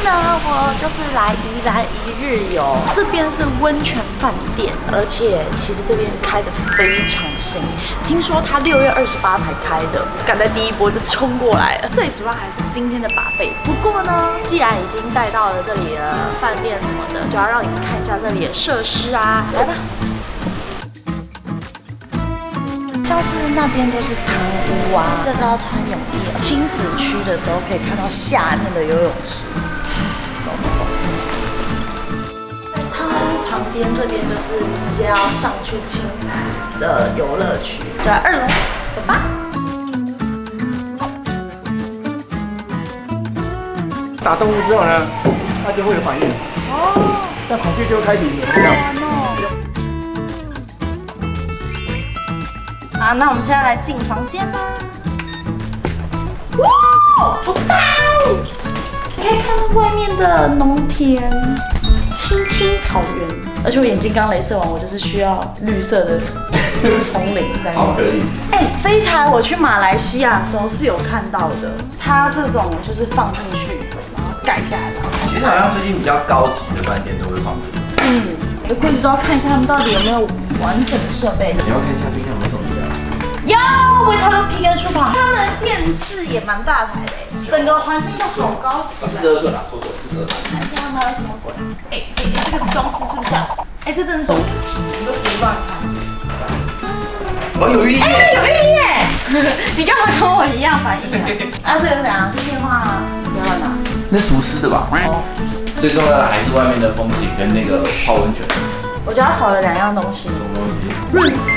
呢，我就是来宜兰一日游，这边是温泉饭店，而且其实这边开得非常新，听说它6月28才开的，赶在第一波就冲过来了。最主要还是今天的buffet。不过呢，既然已经带到了这里了，饭店什么的，就要让你们看一下这里的设施啊，来吧。像是那边都是汤屋啊，这都要穿泳衣。亲子区的时候可以看到下面的游泳池。在汤屋旁边这边就是直接要上去亲子的游乐区，在2楼，走吧。打动物之后呢，它就会有反应。哦。那恐惧就会开始这样。好，那我们现在来进房间啦。哇，好大哦！你可以看到外面的农田，青青草原。而且我眼睛刚雷射完，我就是需要绿色的丛林在那边。可以。这一台我去马来西亚的时候是有看到的，它这种就是放进去，然后盖下来了。其实好像最近比较高级的饭店都会放这个。每个柜子都要看一下他们到底有没有完整的设备。你要看一下冰箱有没有手机啊？有，维他露 P 跟厨房，他们的电视也蛮大台的，整个环境都好高级。42寸啊，说42寸。看一下他们还有什么鬼？这个是装饰是不是啊？这真是装饰品，你都别乱看。哦，有浴液。有浴液。你干嘛跟我一样反应啊？这个是怎样？这电话不要乱拿。那厨师的吧？哦。最重要的还是外面的风景跟那个泡温泉。我觉得它少了2样东西。什么东西？润丝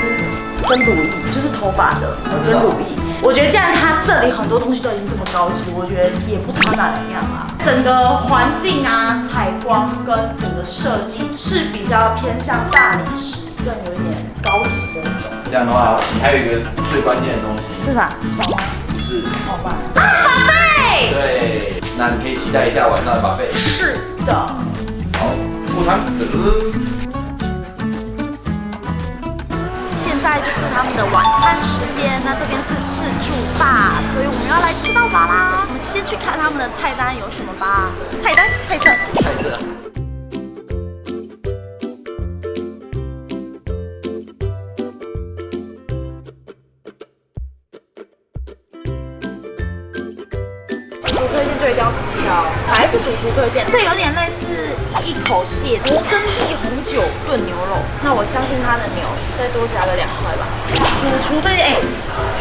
跟乳液，就是头发的跟乳液。我觉得既然它这里很多东西都已经这么高级，我觉得也不差哪2样啊。整个环境啊、采光跟整个设计是比较偏向大理石，更有一点高级的那种。这样的话，你还有一个最关键的东西。是啥？爽吗？不是。好吧。buffet。对，那你可以期待一下晚上的buffet。是的。好，午餐。现在就是他们的晚餐时间，那这边是自助吧，所以我们要来吃到饱啦。我们先去看他们的菜单有什么吧。菜单、菜色。主厨推荐就一定要吃消，还是主厨推荐？这有点类似一口蟹勃艮第红酒炖牛肉，那我相信它的牛再多加个2块吧。主厨推荐，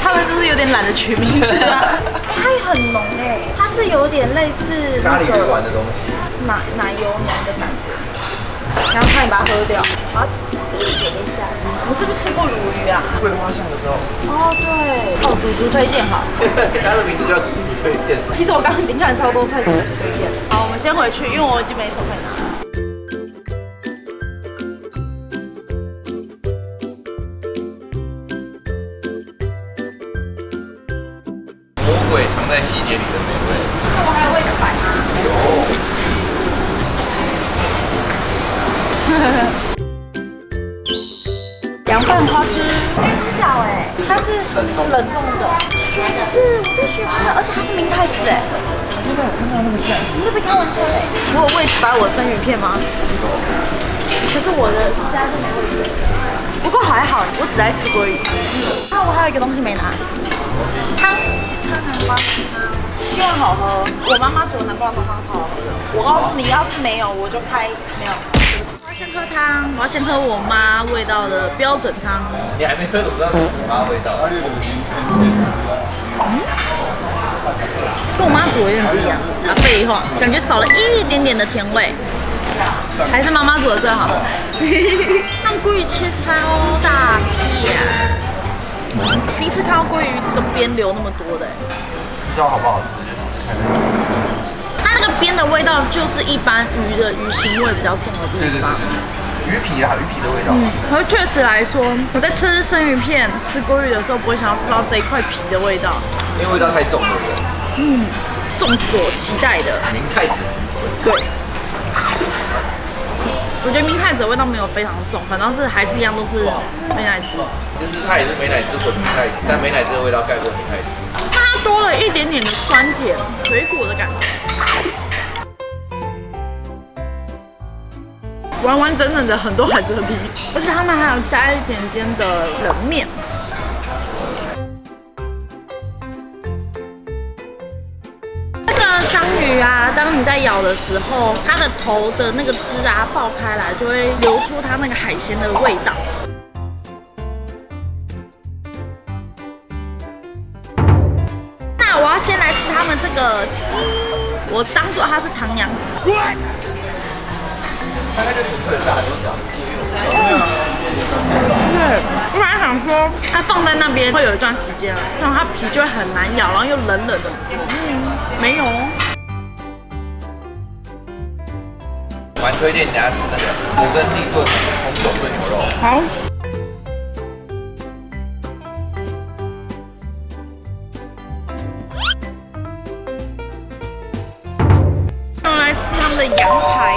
他们是不是有点懒得取名字啊？它也很浓它是有点类似咖喱鱼丸的东西，奶油浓的感觉。然后差点把它喝掉，我要吃一下。我们是不是吃过鲈鱼啊？桂花巷的时候。哦，对。主厨推荐好。它的名字叫主厨推荐。其实我刚刚已经看了超多菜，主厨推荐。好，我们先回去，因为我已经没手可以拿了。魔鬼藏在细节里的美味。那我还有味的白吗？有。凉拌花枝，猪脚它是冷冻的，雪子，我对雪子，而且它是明太子我真的有看到那个酱，你不是开玩笑我有位置摆我的生鱼片吗？可是我的现在是没位置，不过还好，我只爱吃鲑鱼。那我还有一个东西没拿，汤南瓜汤，希望好喝。我妈妈煮的南瓜汤超好喝的，我告诉你，要是没有我就开没有。我要先喝汤，我要先喝我妈味道的标准汤。你还没喝怎么知道你妈味道？跟我妈煮的有点不一样啊，废话，感觉少了一点点的甜味，还是妈妈煮的最好。看鲑鱼切超大片，第一次看到鲑鱼这个边留那么多的，不知道好不好吃，就试试看。它那个边的味道就是一般鱼的鱼腥味比较重的地方。鱼皮啦，鱼皮的味道。可是确实来说，我在吃生鱼片、吃鲑鱼的时候，不会想要吃到这一块皮的味道，因为味道太重了。众所期待的明太子。对。我觉得明太子的味道没有非常重，反倒是还是一样都是美乃滋。就是它也是美乃滋混明太子，但美乃滋的味道盖过明太子。它多了一点点的酸甜水果的感觉。完完整整的很多海蜇皮，而且他们还有加一点点的冷面。那个章鱼啊，当你在咬的时候，它的头的那个汁啊爆开来，就会流出它那个海鲜的味道。那我要先来吃他们这个鸡，我当做它是唐扬鸡。大概就是最大的一个。对，我本来想说它放在那边会有一段时间，然后它皮就会很难咬，然后又冷冷的。没有。蛮推荐人家吃那个摩根利顿红酒炖牛肉。好。我们来吃他们的羊排。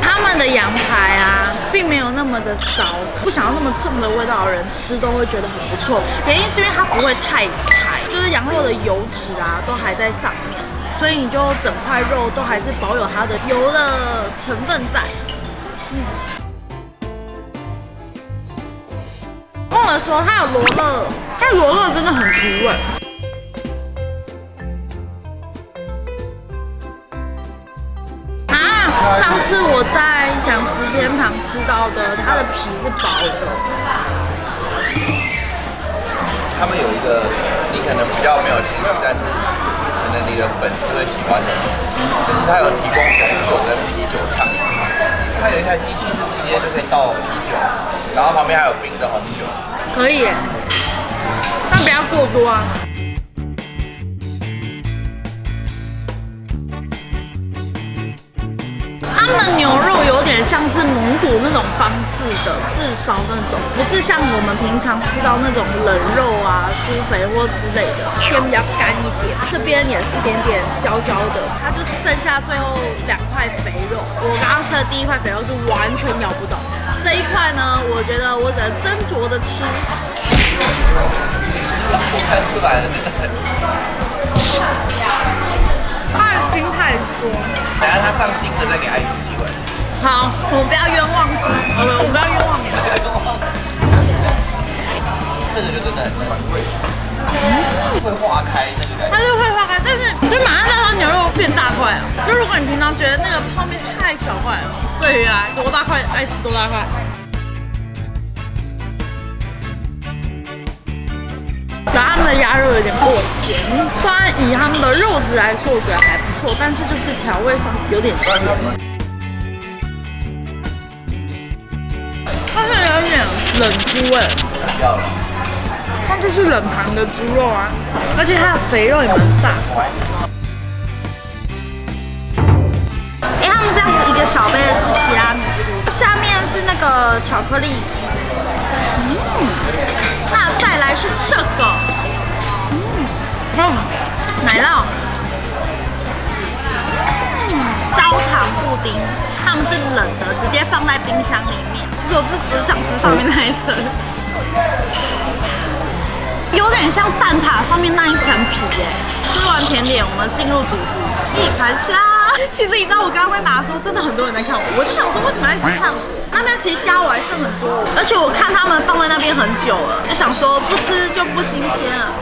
他们的羊排啊，并没有那么的骚，不想要那么重的味道的人吃都会觉得很不错。原因是因为它不会太柴，就是羊肉的油脂啊都还在上面，所以你就整块肉都还是保有它的油的成分在。忘了说它有罗勒，但罗勒真的很提味。上次我在讲食天堂吃到的，它的皮是薄的。他们有一个你可能比较没有兴趣，但是可能你的粉丝会喜欢的，就是它有提供红酒跟啤酒畅饮。它有一台机器是直接就可以倒啤酒，然后旁边还有冰的红酒。可以耶，但不要过多啊。他们的牛肉有点像是蒙古那种方式的炙烧那种，不是像我们平常吃到那种冷肉啊、酥肥或之类的，偏比较干一点。这边也是点点焦焦的，它就是剩下最后2块肥肉。我刚刚吃的第1块肥肉是完全咬不动，这一块呢，我觉得我只能斟酌的吃。我看出来了，它的筋太多。等下他上新的再给他一次机会。好，我不要冤枉猪，我不要冤枉你。这个就真的很蛮贵，会化开那个感觉。它就会化开，但是就马上让它牛肉变大块了。就如果你平常觉得那个泡面太小块了，这鱼来多大块爱吃多大块。他们的鸭肉有点过咸，虽然以他们的肉质来说，我觉得还不错，但是就是调味上有点咸。它是有点冷猪味，它就是冷盘的猪肉啊，而且它的肥肉也蛮大。他们这样子一个小杯的是提拉米苏，下面是那个巧克力。那再来是这个，奶酪，焦糖布丁，它们是冷的，直接放在冰箱里面。其实我只想吃上面那一层，有点像蛋挞上面那一层皮耶。吃完甜点，我们进入主题，一盘虾。其实你知道我刚刚在拿的时候，真的很多人在看我，我就想说为什么要一直看我？那边其实虾我还剩很多，而且我看他们放在那边很久了，就想说不吃就不新鲜了。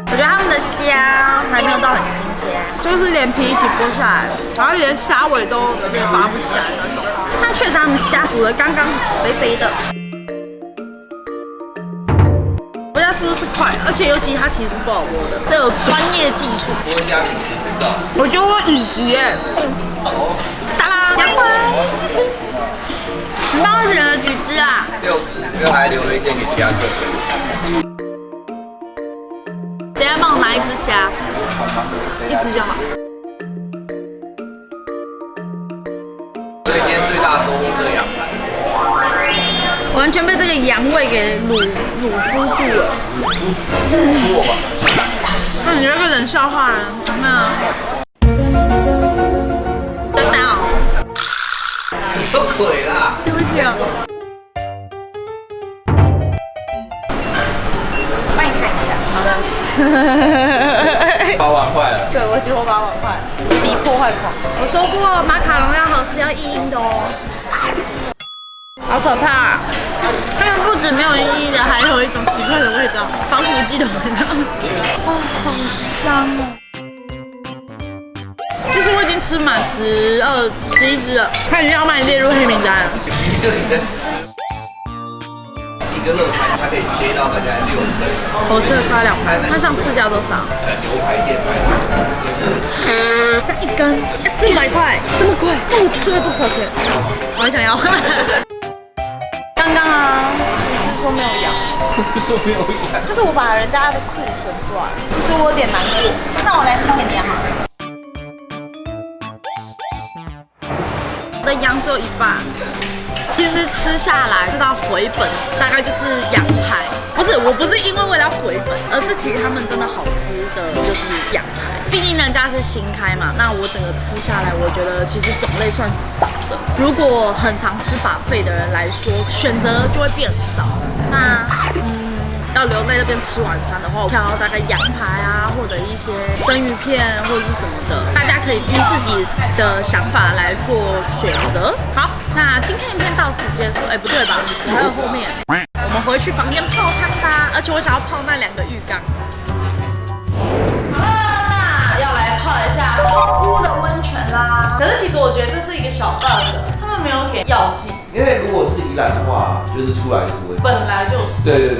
我觉得他们的虾还没有到很新鲜，就是连皮一起剥下来，然后连虾尾都有点拔不起来那种。但确实他们虾煮的刚刚好，肥肥的。我家速度是快，而且尤其它其实是不好剥的，这有专业技术。剥虾品质知道。我觉得我乙级耶。哒啦，羊排。你帮我选了几只啊6只，因为还留了一件给其他客人。等一下帮我拿1只虾，1只就好。所以今天最大的收获是羊排。完全被这个羊味给卤敷住了。不错吧？那你这个冷笑话啊？那等等哦，什么鬼啦？对不起啊。帮你看一下，好的。包啊。碗坏了。对，我结果把碗坏了，无敌破坏狂。我说过马卡龙要好吃要硬硬的哦。好可怕、啊！他们不止没有硬硬的，还有一种奇怪的味道，防腐剂的味道。啊、好香哦！就是我已经吃满11只了，他已经要把你列入黑名单了。就你在吃一个乐盘，它可以切到大概6分。我吃了快2盘，那这样市价多少？牛排店买这样一根400块，什么鬼？那我吃了多少钱？我还想要。刚刚啊，厨师说没有羊，是说没有养，就是我把人家的库存吃完了，其实我有点难过。那我来吃甜点好了。我的羊只有一半，其实吃下来知道回本大概就是羊排，我不是因为为了回本，而是其实他们真的好吃的就是羊排。毕竟人家是新开嘛，那我整个吃下来，我觉得其实种类算是少的。如果很常吃buffet的人来说，选择就会变少。那要留在那边吃晚餐的话，我挑大概羊排啊，或者一些生鱼片或者是什么的，大家可以依自己的想法来做选择。好，那今天影片到此结束。哎，不对吧？我还有后面，我们回去房间泡汤吧。而且我想要泡那2个浴缸。要来泡一下空屋的温泉啦。可是其实我觉得这是一个小 bug， 他们没有给药剂。因为如果是宜兰的话，就是出来就是温泉。本来就是。对。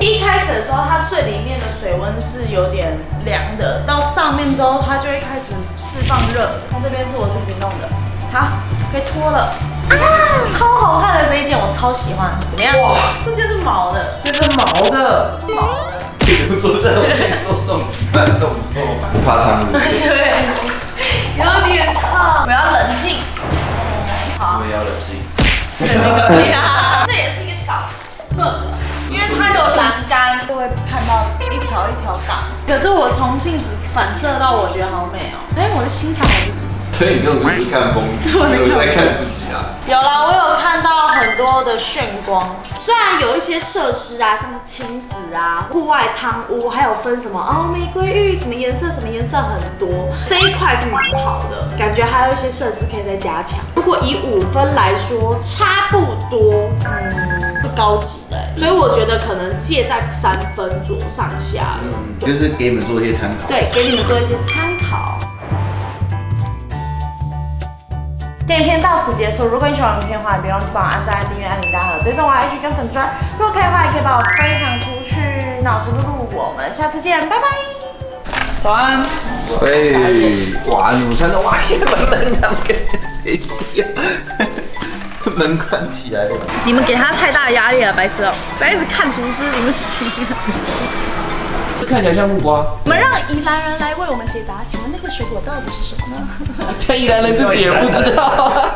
一开始的时候，它最里面的水温是有点凉的，到上面之后，它就会开始释放热。它这边是我自己弄的，好，可以脱了。超好看的这一件，我超喜欢。怎么样？哇，这件是毛的。这是毛的。这是毛的。比如说这种做这种吃饭动作，不怕烫是不是？对，有点烫。我要冷静。好。我也要冷静。冷静个屁啊！这也是一个小 bug， 因为它有栏杆，就会看到一条一条杠。可是我从镜子反射到，我觉得好美哦。哎，我在欣赏我自己。所以你根本不是看风景，你在看自己啊。有啦，我有看到很多的炫光，虽然有一些设施啊，像是亲子啊、户外汤屋，还有分什么玫瑰浴什么颜色很多，这一块是蛮好的，感觉还有一些设施可以再加强。如果以5分来说，差不多，是高级的，所以我觉得可能介在3分左右上下了。就是给你们做一些参考。对，给你们做一些参考。今天影片到此结束。如果你喜欢我影片的话，别忘记帮我按赞、订阅、按铃铛和追踪我的 IG 跟粉专。如果可以的话，也可以帮我分享出去。那我是露露，我们下次见，拜拜。早安。喂，哇，午餐的哇，门他们跟飞机一样，门关起来了。你们给他太大的压力了，白痴哦！不要一直看厨师行不行？这看起来像木瓜。我们让宜兰人来为我们解答，请问那个水果到底是什么呢？但宜兰人自己也不知道。